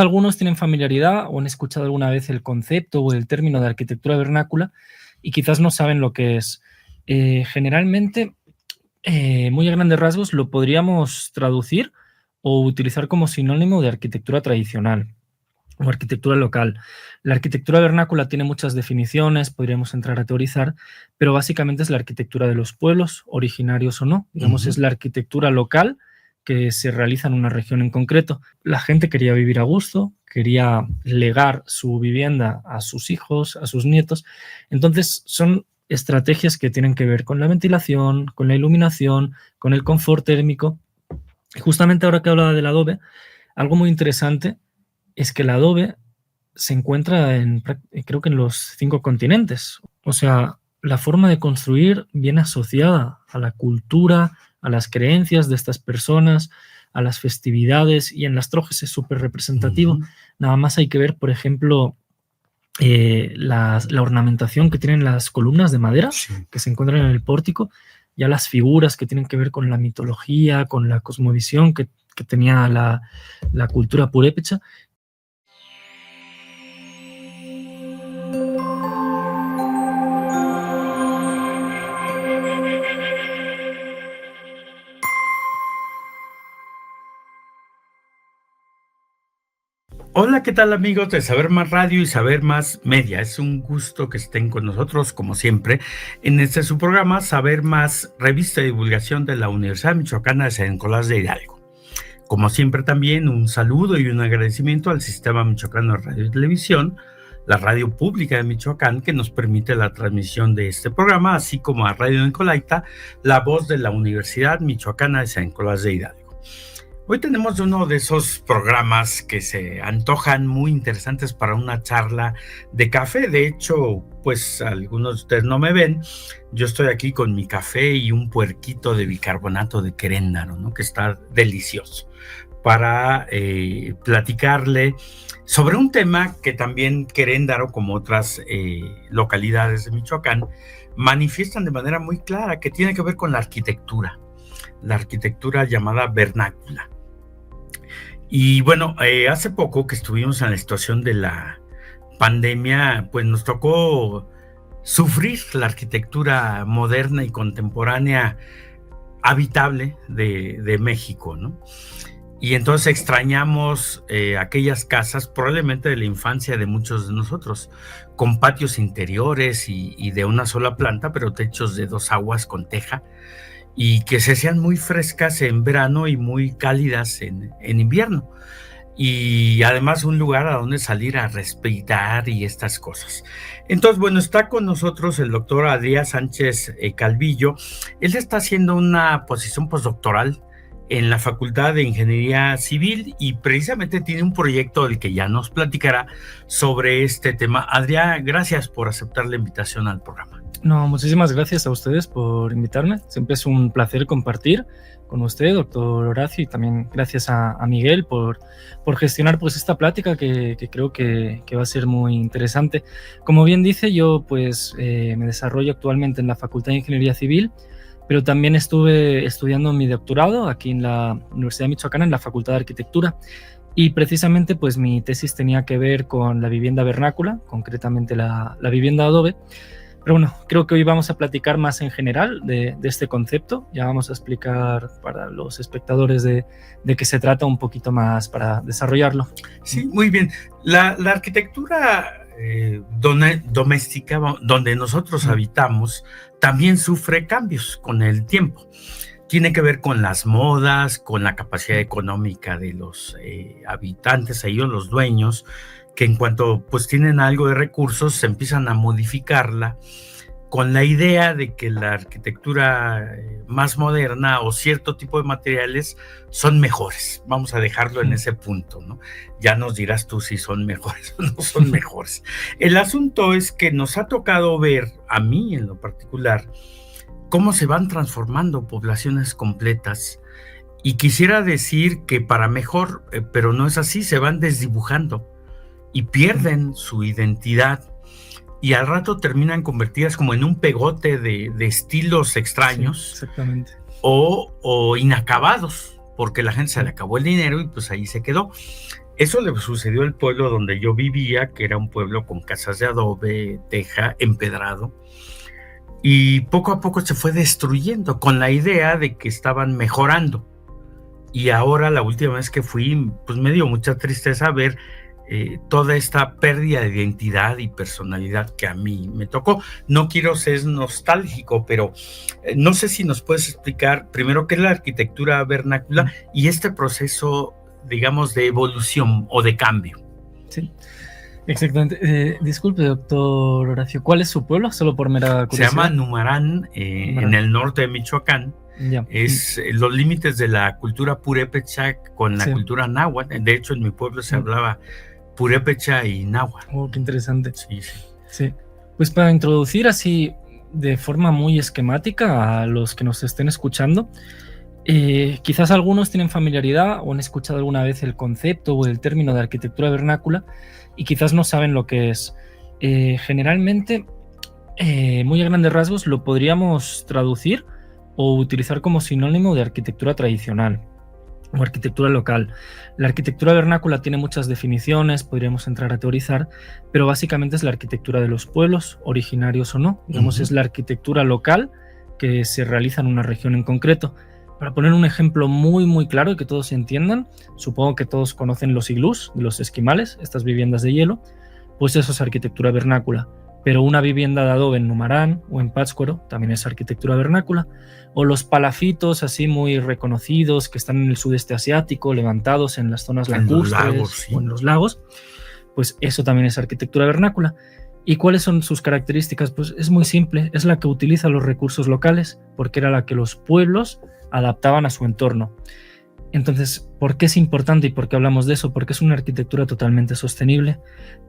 Algunos tienen familiaridad o han escuchado alguna vez el concepto o el término de arquitectura vernácula y quizás no saben lo que es. Generalmente, muy a grandes rasgos, lo podríamos traducir o utilizar como sinónimo de arquitectura tradicional o arquitectura local. La arquitectura vernácula tiene muchas definiciones, podríamos entrar a teorizar, pero básicamente es la arquitectura de los pueblos, originarios o no. Digamos, es la arquitectura local que se realiza en una región en concreto. La gente quería vivir a gusto, quería legar su vivienda a sus hijos, a sus nietos. Entonces, son estrategias que tienen que ver con la ventilación, con la iluminación, con el confort térmico. Y justamente ahora que hablaba del adobe, algo muy interesante es que el adobe se encuentra creo que en los 5 continentes. O sea, la forma de construir viene asociada a la cultura, a las creencias de estas personas, a las festividades, y en las Trojes es súper representativo. Nada más hay que ver, por ejemplo, la ornamentación que tienen las columnas de madera que se encuentran en el pórtico, ya las figuras que tienen que ver con la mitología, con la cosmovisión que tenía la cultura purépecha. Hola, ¿qué tal amigos de Saber Más Radio y Saber Más Media? Es un gusto que estén con nosotros, como siempre, en su programa Saber Más, revista de divulgación de la Universidad Michoacana de San Nicolás de Hidalgo. Como siempre también un saludo y un agradecimiento al Sistema Michoacano de Radio y Televisión, la radio pública de Michoacán, que nos permite la transmisión de este programa, así como a Radio Nicolaita, la voz de la Universidad Michoacana de San Nicolás de Hidalgo. Hoy tenemos uno de esos programas que se antojan muy interesantes para una charla de café. De hecho, pues algunos de ustedes no me ven. Yo estoy aquí con mi café y un puerquito de bicarbonato de queréndaro, ¿no? Que está delicioso, para platicarle sobre un tema que también Queréndaro, como otras localidades de Michoacán, manifiestan de manera muy clara, que tiene que ver con la arquitectura llamada vernácula. Y bueno, hace poco que estuvimos en la situación de la pandemia, pues nos tocó sufrir la arquitectura moderna y contemporánea habitable de México, ¿no? Y entonces extrañamos aquellas casas, probablemente de la infancia de muchos de nosotros, con patios interiores y de una sola planta, pero techos de 2 aguas con teja, y que se hacían muy frescas en verano y muy cálidas en invierno. Y además un lugar a donde salir a respirar y estas cosas. Entonces, bueno, está con nosotros el doctor Adrián Sánchez Calvillo. Él está haciendo una posición postdoctoral en la Facultad de Ingeniería Civil y precisamente tiene un proyecto del que ya nos platicará sobre este tema. Adrián, gracias por aceptar la invitación al programa. No, muchísimas gracias a ustedes por invitarme. Siempre es un placer compartir con usted, doctor Horacio, y también gracias a Miguel por gestionar pues esta plática que creo que va a ser muy interesante. Como bien dice, yo pues me desarrollo actualmente en la Facultad de Ingeniería Civil, pero también estuve estudiando mi doctorado aquí en la Universidad Michoacana, en la Facultad de Arquitectura, y precisamente pues mi tesis tenía que ver con la vivienda vernácula, concretamente la vivienda adobe. Pero bueno, creo que hoy vamos a platicar más en general de este concepto. Ya vamos a explicar para los espectadores de qué se trata un poquito más para desarrollarlo. Sí, muy bien. La arquitectura doméstica, donde nosotros habitamos, también sufre cambios con el tiempo. Tiene que ver con las modas, con la capacidad económica de los habitantes, ellos los dueños, que en cuanto pues tienen algo de recursos se empiezan a modificarla con la idea de que la arquitectura más moderna o cierto tipo de materiales son mejores. Vamos a dejarlo en ese punto, ¿no? Ya nos dirás tú si son mejores o no son mejores. El asunto es que nos ha tocado ver, a mí en lo particular, cómo se van transformando poblaciones completas. Y quisiera decir que para mejor, pero no es así, se van desdibujando y pierden su identidad y al rato terminan convertidas como en un pegote de estilos extraños, sí, exactamente. o inacabados, porque la gente se le acabó el dinero y pues ahí se quedó. Eso le sucedió al pueblo donde yo vivía, que era un pueblo con casas de adobe, teja, empedrado, y poco a poco se fue destruyendo con la idea de que estaban mejorando. Y ahora, la última vez que fui, pues me dio mucha tristeza ver toda esta pérdida de identidad y personalidad que a mí me tocó. No quiero ser nostálgico, pero no sé si nos puedes explicar primero qué es la arquitectura vernácula y este proceso, digamos, de evolución o de cambio. Sí, exactamente. Disculpe, doctor Horacio, ¿cuál es su pueblo? Solo por mera curiosidad. Se llama Numarán, en el norte de Michoacán. Ya. Es los límites de la cultura purépecha con la cultura náhuatl. De hecho, en mi pueblo se hablaba purépecha y náhuatl. Oh, qué interesante. Sí. Pues para introducir así de forma muy esquemática a los que nos estén escuchando, quizás algunos tienen familiaridad o han escuchado alguna vez el concepto o el término de arquitectura vernácula y quizás no saben lo que es. Generalmente, muy a grandes rasgos, lo podríamos traducir o utilizar como sinónimo de arquitectura tradicional o arquitectura local. La arquitectura vernácula tiene muchas definiciones, podríamos entrar a teorizar, pero básicamente es la arquitectura de los pueblos, originarios o no. Digamos, es la arquitectura local que se realiza en una región en concreto. Para poner un ejemplo muy claro y que todos entiendan, supongo que todos conocen los iglús de los esquimales, estas viviendas de hielo, pues eso es arquitectura vernácula. Pero una vivienda de adobe en Numarán o en Pátzcuaro también es arquitectura vernácula. O los palafitos así muy reconocidos que están en el sudeste asiático, levantados en las zonas lacustres o en los lagos, pues eso también es arquitectura vernácula. ¿Y cuáles son sus características? Pues es muy simple, es la que utiliza los recursos locales, porque era la que los pueblos adaptaban a su entorno. Entonces, ¿por qué es importante y por qué hablamos de eso? Porque es una arquitectura totalmente sostenible,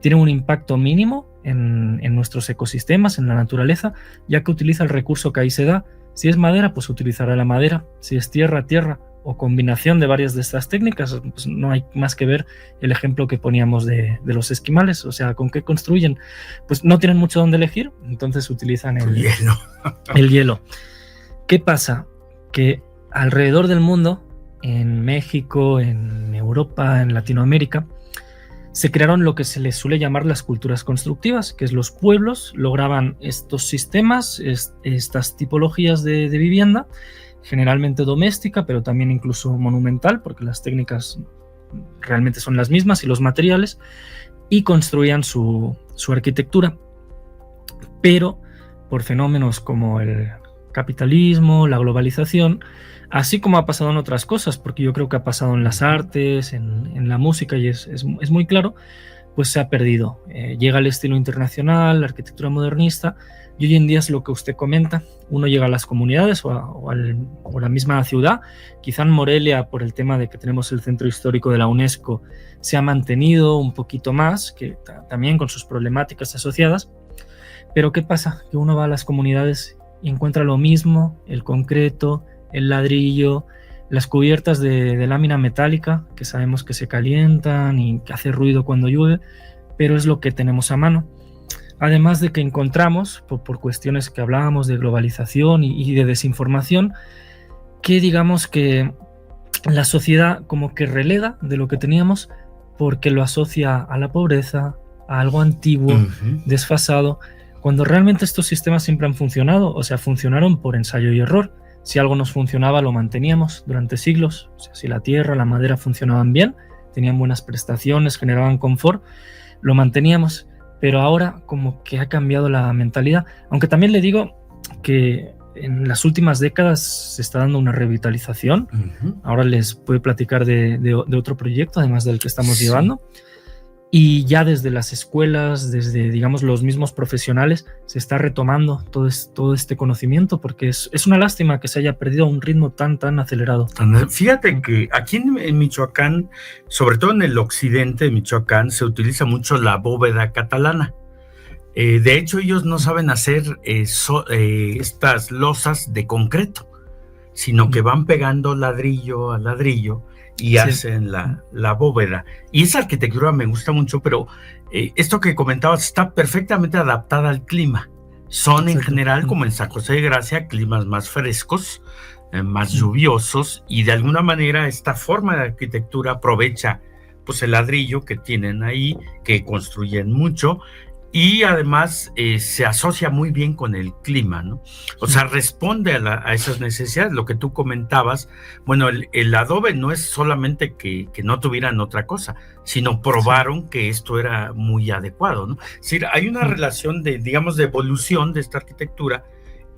tiene un impacto mínimo en nuestros ecosistemas, en la naturaleza, ya que utiliza el recurso que ahí se da. Si es madera, pues utilizará la madera, si es tierra, o combinación de varias de estas técnicas, pues no hay más que ver el ejemplo que poníamos de los esquimales. O sea, ¿con qué construyen? Pues no tienen mucho donde elegir, entonces utilizan el hielo. ¿Qué pasa? Que alrededor del mundo, en México, en Europa, en Latinoamérica, se crearon lo que se les suele llamar las culturas constructivas, que es los pueblos lograban estos sistemas, estas tipologías de vivienda, generalmente doméstica, pero también incluso monumental, porque las técnicas realmente son las mismas y los materiales, y construían su arquitectura. Pero por fenómenos como el capitalismo, la globalización, así como ha pasado en otras cosas, porque yo creo que ha pasado en las artes, en la música, y es muy claro, pues se ha perdido. Llega el estilo internacional, la arquitectura modernista, y hoy en día es lo que usted comenta. Uno llega a las comunidades o a la misma ciudad. Quizá en Morelia, por el tema de que tenemos el centro histórico de la UNESCO, se ha mantenido un poquito más, que también con sus problemáticas asociadas. Pero ¿qué pasa? Que uno va a las comunidades y encuentra lo mismo, el concreto, el ladrillo, las cubiertas de lámina metálica, que sabemos que se calientan y que hace ruido cuando llueve, pero es lo que tenemos a mano. Además de que encontramos, por cuestiones que hablábamos de globalización y de desinformación, que digamos que la sociedad como que relega de lo que teníamos porque lo asocia a la pobreza, a algo antiguo, desfasado, cuando realmente estos sistemas siempre han funcionado, o sea, funcionaron por ensayo y error. Si algo nos funcionaba, lo manteníamos durante siglos. O sea, si la tierra, la madera funcionaban bien, tenían buenas prestaciones, generaban confort, lo manteníamos. Pero ahora como que ha cambiado la mentalidad. Aunque también le digo que en las últimas décadas se está dando una revitalización. Ahora les puedo platicar de otro proyecto, además del que estamos llevando. Y ya desde las escuelas, desde, digamos, los mismos profesionales, se está retomando todo este conocimiento, porque es una lástima que se haya perdido a un ritmo tan acelerado. Fíjate que aquí en Michoacán, sobre todo en el occidente de Michoacán, se utiliza mucho la bóveda catalana. De hecho, ellos no saben hacer estas losas de concreto, sino que van pegando ladrillo a ladrillo y hacen la bóveda. Y esa arquitectura me gusta mucho, pero esto que comentabas está perfectamente adaptada al clima. Son en general, como en San José de Gracia, climas más frescos, más lluviosos, y de alguna manera esta forma de arquitectura aprovecha pues el ladrillo que tienen ahí, que construyen mucho, y además se asocia muy bien con el clima, ¿no? O sea, responde a esas necesidades, lo que tú comentabas. Bueno, el adobe no es solamente que no tuvieran otra cosa, sino probaron que esto era muy adecuado, ¿no? Es decir, hay una relación de, digamos, de evolución de esta arquitectura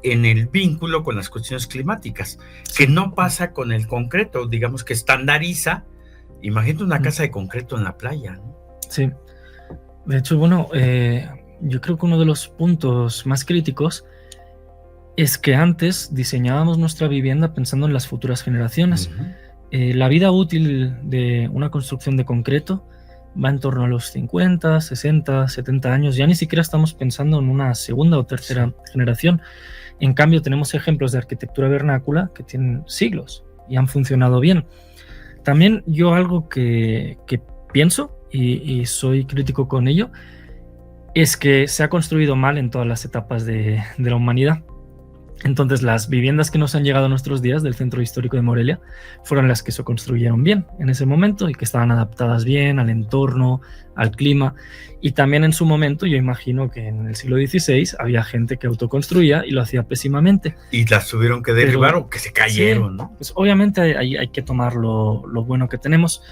en el vínculo con las cuestiones climáticas, que no pasa con el concreto, digamos que estandariza. Imagínate una casa de concreto en la playa, ¿no? Sí. De hecho, bueno, yo creo que uno de los puntos más críticos es que antes diseñábamos nuestra vivienda pensando en las futuras generaciones. La vida útil de una construcción de concreto va en torno a los 50, 60, 70 años. Ya ni siquiera estamos pensando en una segunda o tercera generación. En cambio, tenemos ejemplos de arquitectura vernácula que tienen siglos y han funcionado bien. También yo algo que pienso, y soy crítico con ello, es que se ha construido mal en todas las etapas de la humanidad. Entonces, las viviendas que nos han llegado a nuestros días del centro histórico de Morelia fueron las que se construyeron bien en ese momento y que estaban adaptadas bien al entorno, al clima. Y también en su momento, yo imagino que en el siglo XVI había gente que autoconstruía y lo hacía pésimamente. Y las tuvieron que derribar o que se cayeron, sí, ¿no? Pues obviamente hay que tomar lo bueno que tenemos.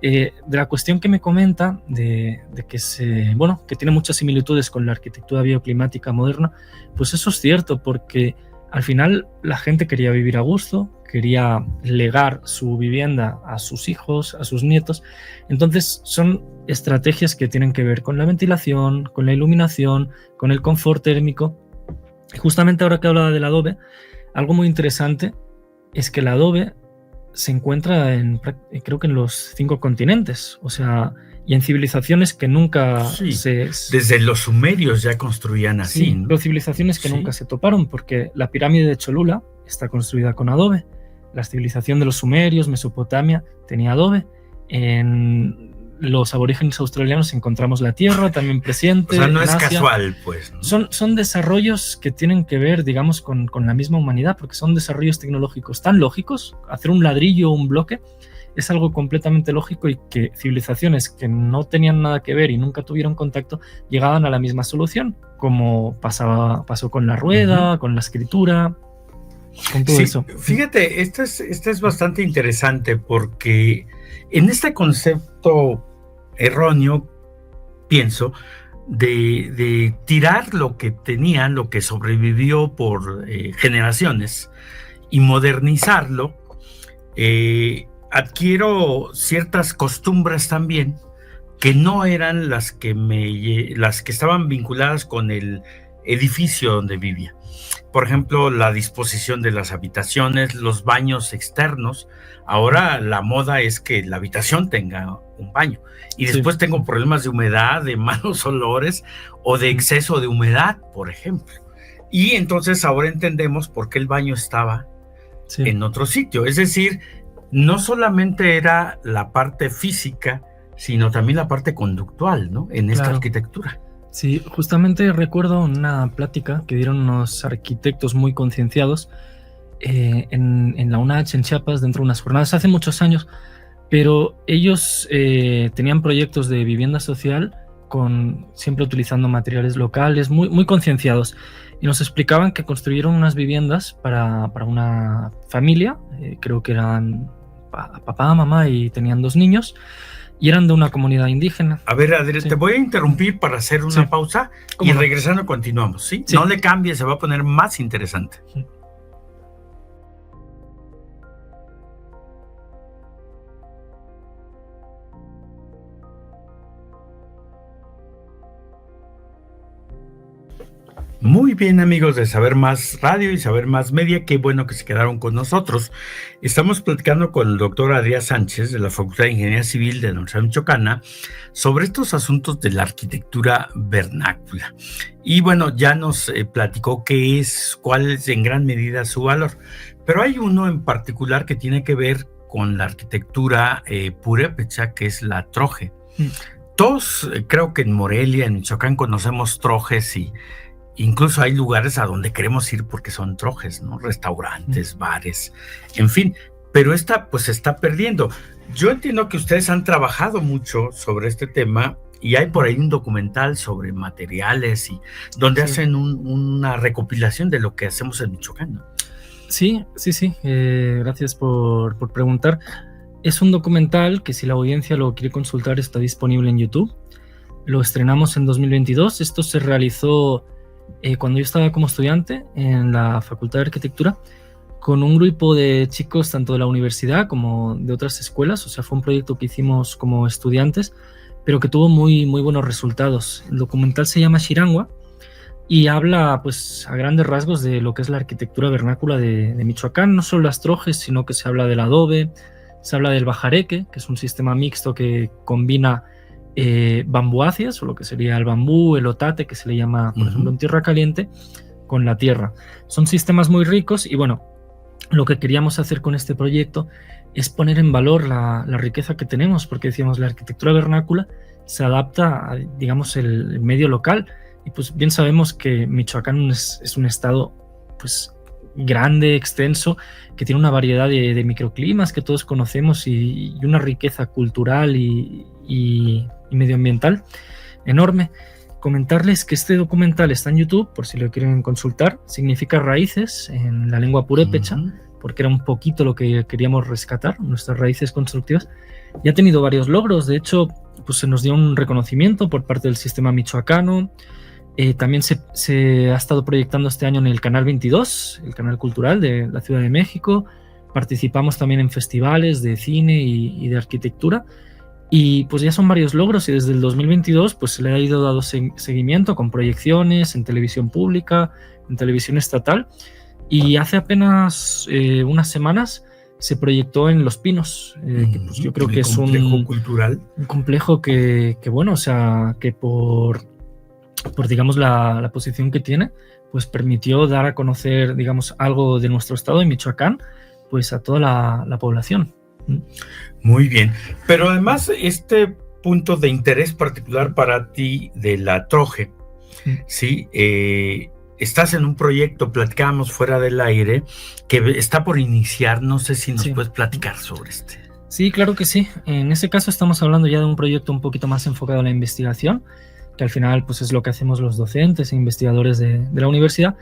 De la cuestión que me comenta de que tiene muchas similitudes con la arquitectura bioclimática moderna, pues eso es cierto, porque al final la gente quería vivir a gusto, quería legar su vivienda a sus hijos, a sus nietos. Entonces son estrategias que tienen que ver con la ventilación, con la iluminación, con el confort térmico. Y justamente ahora que hablaba del adobe, algo muy interesante es que el adobe se encuentra creo que en los 5 continentes, o sea, y en civilizaciones que nunca desde los sumerios ya construían así, sí, ¿no? Pero civilizaciones que nunca se toparon, porque la pirámide de Cholula está construida con adobe. La civilización de los sumerios, Mesopotamia, tenía adobe. En los aborígenes australianos encontramos la tierra también presente. O sea, no es casual, pues, ¿no? Son desarrollos que tienen que ver, digamos, con la misma humanidad, porque son desarrollos tecnológicos tan lógicos. Hacer un ladrillo o un bloque es algo completamente lógico, y que civilizaciones que no tenían nada que ver y nunca tuvieron contacto llegaban a la misma solución, como pasó con la rueda, con la escritura, con todo eso. Fíjate, esto es bastante interesante, porque en este concepto erróneo, pienso, de tirar lo que tenían, lo que sobrevivió por generaciones, y modernizarlo, adquiero ciertas costumbres también que no eran las que estaban vinculadas con el edificio donde vivía. Por ejemplo, la disposición de las habitaciones, los baños externos. Ahora la moda es que la habitación tenga un baño, y después tengo problemas de humedad, de malos olores o de exceso de humedad, por ejemplo. Y entonces ahora entendemos por qué el baño estaba en otro sitio. Es decir, no solamente era la parte física, sino también la parte conductual, ¿no? En esta arquitectura. Sí, justamente recuerdo una plática que dieron unos arquitectos muy concienciados en la UNACH, en Chiapas, dentro de unas jornadas hace muchos años, pero ellos tenían proyectos de vivienda social siempre utilizando materiales locales, muy, muy concienciados, y nos explicaban que construyeron unas viviendas para una familia, creo que eran papá, mamá, y tenían 2 niños, y eran de una comunidad indígena. A ver, Adrián, te voy a interrumpir para hacer una pausa, y regresando continuamos, ¿sí? No le cambies, se va a poner más interesante. Muy bien, amigos de Saber Más Radio y Saber Más Media, qué bueno que se quedaron con nosotros. Estamos platicando con el doctor Adrián Sánchez de la Facultad de Ingeniería Civil de la Universidad Michoacana sobre estos asuntos de la arquitectura vernácula. Y bueno, ya nos platicó cuál es en gran medida su valor, pero hay uno en particular que tiene que ver con la arquitectura purépecha, que es la troje. Todos, creo que en Morelia, en Michoacán, conocemos trojes, y incluso hay lugares a donde queremos ir porque son trojes, ¿no? Restaurantes, bares, en fin. pero esta pues se está perdiendo. Yo entiendo que ustedes han trabajado mucho sobre este tema y hay por ahí un documental sobre materiales y donde hacen una recopilación de lo que hacemos en Michoacán, ¿no? Sí. Gracias por preguntar. Es un documental que, si la audiencia lo quiere consultar, está disponible en YouTube. Lo estrenamos en 2022. Esto se realizó cuando yo estaba como estudiante en la Facultad de Arquitectura, con un grupo de chicos tanto de la universidad como de otras escuelas. O sea, fue un proyecto que hicimos como estudiantes, pero que tuvo muy buenos resultados. El documental se llama Xirangua y habla, pues, a grandes rasgos de lo que es la arquitectura vernácula de Michoacán. No solo las trojes, sino que se habla del adobe, se habla del bajareque, que es un sistema mixto que combina bambuáceas, o lo que sería el bambú, el otate, que se le llama, por ejemplo, en tierra caliente, con la tierra. Son sistemas muy ricos y, bueno, lo que queríamos hacer con este proyecto es poner en valor la riqueza que tenemos, porque decíamos, la arquitectura vernácula se adapta a, digamos, el medio local. Y pues bien sabemos que Michoacán es un estado, pues, grande, extenso, que tiene una variedad de microclimas que todos conocemos y una riqueza cultural y medioambiental enorme. Comentarles que este documental está en YouTube, por si lo quieren consultar. Significa raíces en la lengua purépecha, porque era un poquito lo que queríamos rescatar, nuestras raíces constructivas. Y ha tenido varios logros. De hecho, pues se nos dio un reconocimiento por parte del sistema michoacano. También se ha estado proyectando este año en el Canal 22, el canal cultural de la Ciudad de México. Participamos también en festivales de cine y de arquitectura. Y pues ya son varios logros, y desde el 2022 pues se le ha ido dando seguimiento con proyecciones en televisión pública, en televisión estatal. Y hace apenas unas semanas se proyectó en Los Pinos, que pues yo creo que es un complejo cultural. Un complejo que bueno, o sea, que por digamos la posición que tiene, pues permitió dar a conocer, digamos, algo de nuestro estado de Michoacán, pues a toda la población. Muy bien, pero además este punto de interés particular para ti de la troje, ¿sí? Estás en un proyecto, platicábamos fuera del aire, que está por iniciar. No sé si nos puedes platicar sobre este. Sí, claro que sí. En ese caso estamos hablando ya de un proyecto un poquito más enfocado en la investigación, que al final pues es lo que hacemos los docentes e investigadores de la universidad,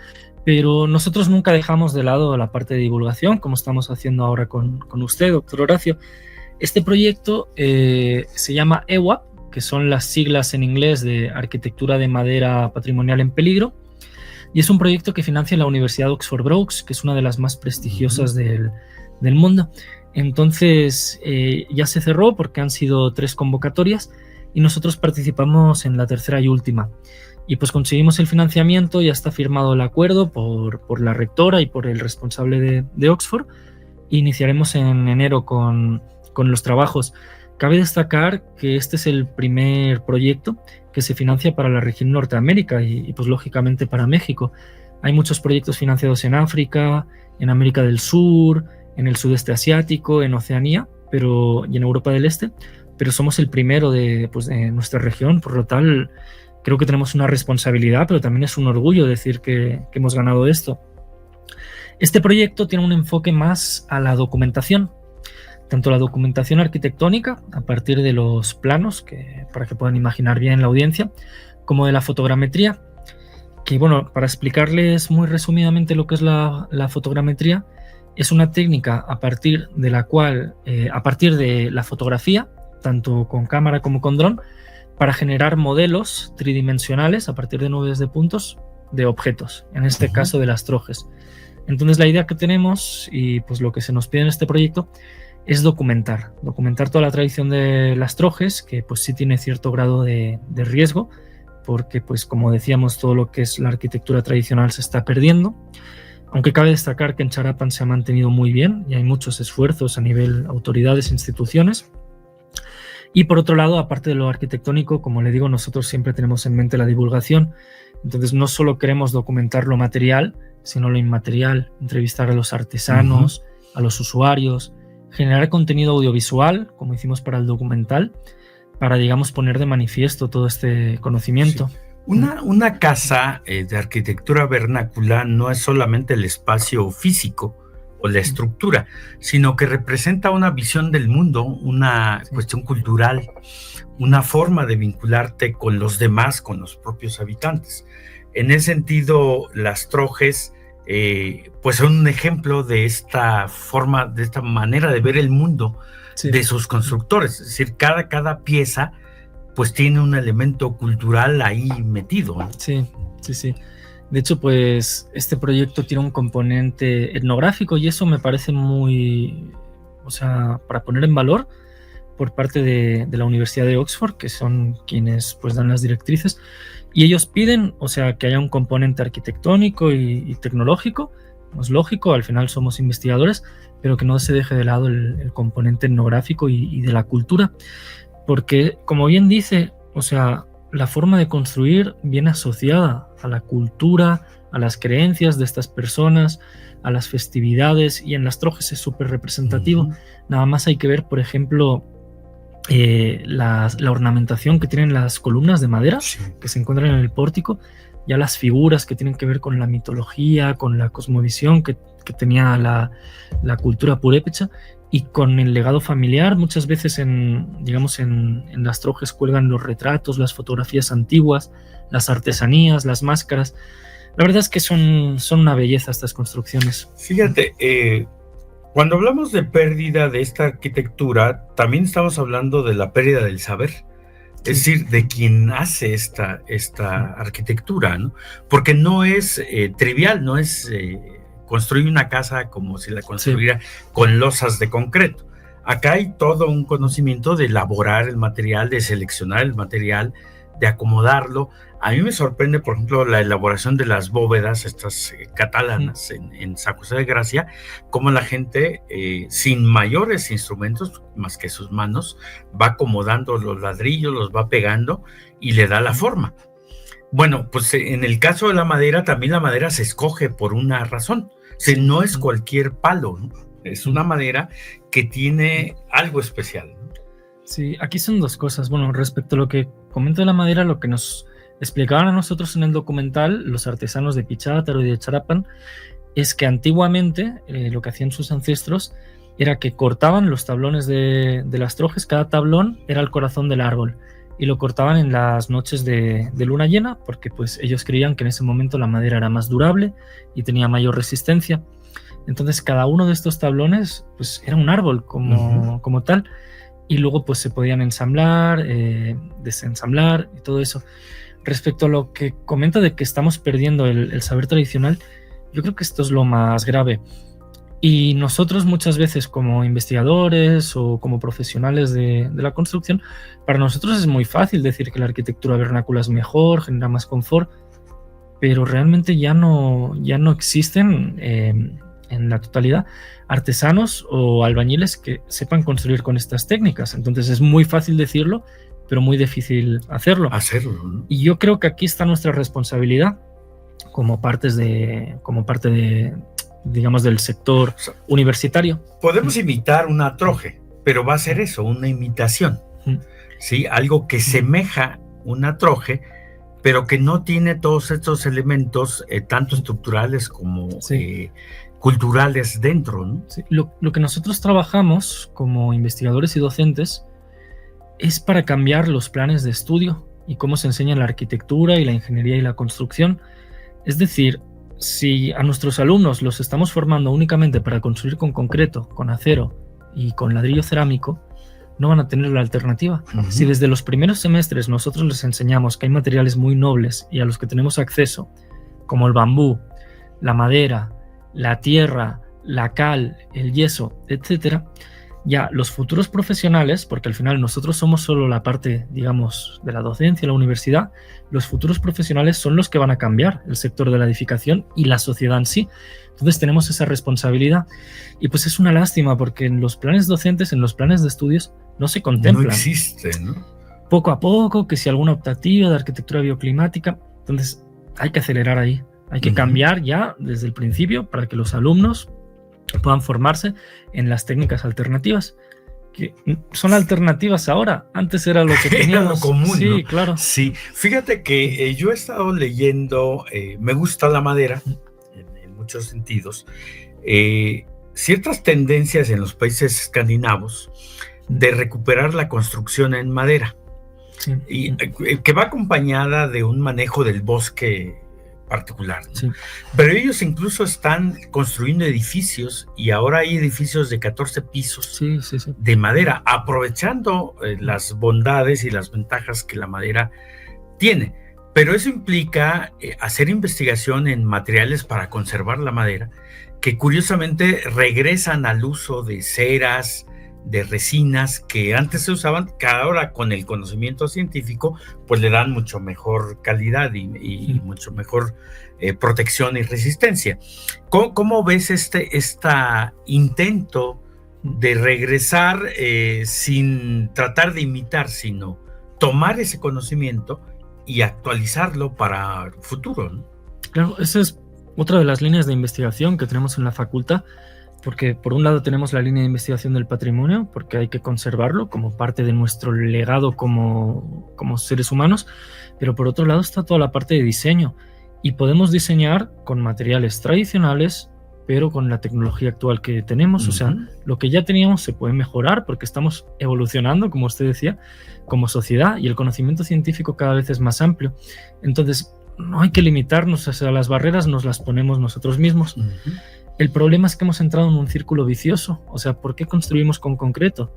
pero nosotros nunca dejamos de lado la parte de divulgación, como estamos haciendo ahora con usted, doctor Horacio. Este proyecto se llama EWAP, que son las siglas en inglés de Arquitectura de Madera Patrimonial en Peligro, y es un proyecto que financia la Universidad Oxford Brookes, que es una de las más prestigiosas del mundo. Entonces ya se cerró porque han sido 3 convocatorias y nosotros participamos en la tercera y última. Y pues conseguimos el financiamiento, ya está firmado el acuerdo por la rectora y por el responsable de Oxford. Iniciaremos en enero con los trabajos. Cabe destacar que este es el primer proyecto que se financia para la región Norteamérica y pues lógicamente para México. Hay muchos proyectos financiados en África, en América del Sur, en el sudeste asiático, en Oceanía y en Europa del Este, pero somos el primero de nuestra región. Por lo tal, creo que tenemos una responsabilidad, pero también es un orgullo decir que hemos ganado esto. Este proyecto tiene un enfoque más a la documentación, tanto la documentación arquitectónica, a partir de los planos, para que puedan imaginar bien la audiencia, como de la fotogrametría, que bueno, para explicarles muy resumidamente lo que es la fotogrametría, es una técnica a partir de la cual, a partir de la fotografía, tanto con cámara como con dron, para generar modelos tridimensionales a partir de nubes de puntos de objetos, en este caso de las trojes. Entonces la idea que tenemos y pues lo que se nos pide en este proyecto es documentar toda la tradición de las trojes, que pues sí tiene cierto grado de riesgo, porque pues como decíamos, todo lo que es la arquitectura tradicional se está perdiendo, aunque cabe destacar que en Charapan se ha mantenido muy bien y hay muchos esfuerzos a nivel autoridades e instituciones. Y por otro lado, aparte de lo arquitectónico, como le digo, nosotros siempre tenemos en mente la divulgación. Entonces no solo queremos documentar lo material, sino lo inmaterial, entrevistar a los artesanos, a los usuarios, generar contenido audiovisual, como hicimos para el documental, para, digamos, poner de manifiesto todo este conocimiento. Sí. Una casa de arquitectura vernácula no es solamente el espacio físico o la estructura, sino que representa una visión del mundo, una cuestión cultural, una forma de vincularte con los demás, con los propios habitantes. En ese sentido, las trojes pues son un ejemplo de esta forma, de esta manera de ver el mundo de sus constructores. Es decir, cada pieza pues tiene un elemento cultural ahí metido, ¿no? Sí. De hecho, pues este proyecto tiene un componente etnográfico y eso me parece muy, o sea, para poner en valor por parte de la Universidad de Oxford, que son quienes pues dan las directrices, y ellos piden, o sea, que haya un componente arquitectónico y tecnológico. Es lógico, al final somos investigadores, pero que no se deje de lado el componente etnográfico y de la cultura, porque, como bien dice, o sea, la forma de construir viene asociada a la cultura, a las creencias de estas personas, a las festividades, y en las trojes es súper representativo. Nada más hay que ver, por ejemplo, la ornamentación que tienen las columnas de madera que se encuentran en el pórtico, ya las figuras que tienen que ver con la mitología, con la cosmovisión que tenía la cultura purépecha, y con el legado familiar. Muchas veces en las trojes cuelgan los retratos, las fotografías antiguas, las artesanías, las máscaras. La verdad es que son una belleza estas construcciones. Fíjate, cuando hablamos de pérdida de esta arquitectura, también estamos hablando de la pérdida del saber, es decir, de quien hace esta arquitectura, ¿no? Porque no es trivial, no es construir una casa como si la construyera con losas de concreto. Acá hay todo un conocimiento de elaborar el material, de seleccionar el material, de acomodarlo. A mí me sorprende, por ejemplo, la elaboración de las bóvedas, estas catalanas en San José de Gracia, cómo la gente, sin mayores instrumentos más que sus manos, va acomodando los ladrillos, los va pegando y le da la forma. Bueno, pues en el caso de la madera, también la madera se escoge por una razón. O sea, no es cualquier palo, ¿no? Es una madera que tiene algo especial, ¿no? Sí, aquí son dos cosas. Bueno, respecto a lo que comento de la madera, lo que nos explicaban a nosotros en el documental, los artesanos de Pichátaro y de Charapan, es que antiguamente lo que hacían sus ancestros era que cortaban los tablones de las trojes. Cada tablón era el corazón del árbol, y lo cortaban en las noches de luna llena, porque pues ellos creían que en ese momento la madera era más durable y tenía mayor resistencia. Entonces cada uno de estos tablones pues era un árbol como tal, y luego pues se podían ensamblar, desensamblar y todo eso. Respecto a lo que comenta de que estamos perdiendo el saber tradicional, yo creo que esto es lo más grave. Y nosotros muchas veces, como investigadores o como profesionales de la construcción, para nosotros es muy fácil decir que la arquitectura vernácula es mejor, genera más confort, pero realmente ya no existen en la totalidad artesanos o albañiles que sepan construir con estas técnicas. Entonces es muy fácil decirlo, pero muy difícil hacerlo. ¿No? Y yo creo que aquí está nuestra responsabilidad como parte de digamos, del sector universitario. Podemos imitar una troje, pero va a ser eso, una imitación, ¿sí? Algo que semeja una troje, pero que no tiene todos estos elementos, tanto estructurales como culturales dentro, ¿no? Sí. Lo que nosotros trabajamos como investigadores y docentes es para cambiar los planes de estudio y cómo se enseña la arquitectura y la ingeniería y la construcción. Es decir, si a nuestros alumnos los estamos formando únicamente para construir con concreto, con acero y con ladrillo cerámico, no van a tener la alternativa. Si desde los primeros semestres nosotros les enseñamos que hay materiales muy nobles y a los que tenemos acceso, como el bambú, la madera, la tierra, la cal, el yeso, etcétera, ya los futuros profesionales, porque al final nosotros somos solo la parte, digamos, de la docencia, la universidad, los futuros profesionales son los que van a cambiar el sector de la edificación y la sociedad en sí. Entonces tenemos esa responsabilidad, y pues es una lástima porque en los planes docentes, en los planes de estudios, no se contemplan. No existe, ¿no? Poco a poco, que si alguna optativa de arquitectura bioclimática. Entonces hay que acelerar ahí, hay que cambiar ya desde el principio para que los alumnos puedan formarse en las técnicas alternativas, que son alternativas ahora. Antes era lo que teníamos. Era lo común, sí, ¿no? Claro. Sí, fíjate que yo he estado leyendo, me gusta la madera en muchos sentidos, ciertas tendencias en los países escandinavos de recuperar la construcción en madera, Sí. y que va acompañada de un manejo del bosque particular, ¿no? Sí. Pero ellos incluso están construyendo edificios, y ahora hay edificios de 14 pisos Sí, sí, sí. de madera, aprovechando las bondades y las ventajas que la madera tiene. Pero eso implica hacer investigación en materiales para conservar la madera, que curiosamente regresan al uso de ceras, de resinas que antes se usaban, que ahora con el conocimiento científico pues le dan mucho mejor calidad y mucho mejor protección y resistencia. ¿Cómo ves este intento de regresar sin tratar de imitar, sino tomar ese conocimiento y actualizarlo para el futuro, ¿no? Claro, esa es otra de las líneas de investigación que tenemos en la facultad, porque por un lado tenemos la línea de investigación del patrimonio, porque hay que conservarlo como parte de nuestro legado como seres humanos, pero por otro lado está toda la parte de diseño, y podemos diseñar con materiales tradicionales, pero con la tecnología actual que tenemos. O sea, lo que ya teníamos se puede mejorar porque estamos evolucionando, como usted decía, como sociedad, y el conocimiento científico cada vez es más amplio. Entonces, no hay que limitarnos, o sea, las barreras nos las ponemos nosotros mismos. El problema es que hemos entrado en un círculo vicioso. O sea, ¿por qué construimos con concreto?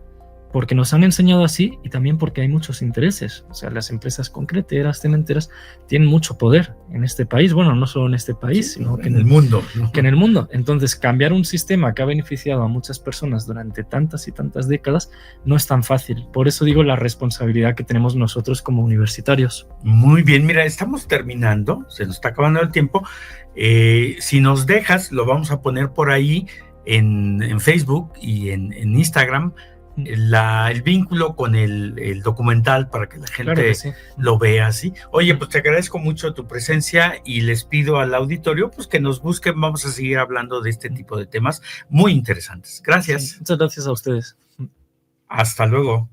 Porque nos han enseñado así, y también porque hay muchos intereses. O sea, las empresas concreteras, cementeras, tienen mucho poder en este país. Bueno, no solo en este país, sino que en el mundo, ¿no? Que en el mundo. Entonces, cambiar un sistema que ha beneficiado a muchas personas durante tantas y tantas décadas no es tan fácil. Por eso digo la responsabilidad que tenemos nosotros como universitarios. Muy bien, mira, estamos terminando, se nos está acabando el tiempo. Si nos dejas, lo vamos a poner por ahí en Facebook y en Instagram, el vínculo con el documental para que la gente Claro que sí. lo vea así. Oye, pues te agradezco mucho tu presencia y les pido al auditorio pues que nos busquen. Vamos a seguir hablando de este tipo de temas muy interesantes. Gracias. Sí, muchas gracias a ustedes. Hasta luego.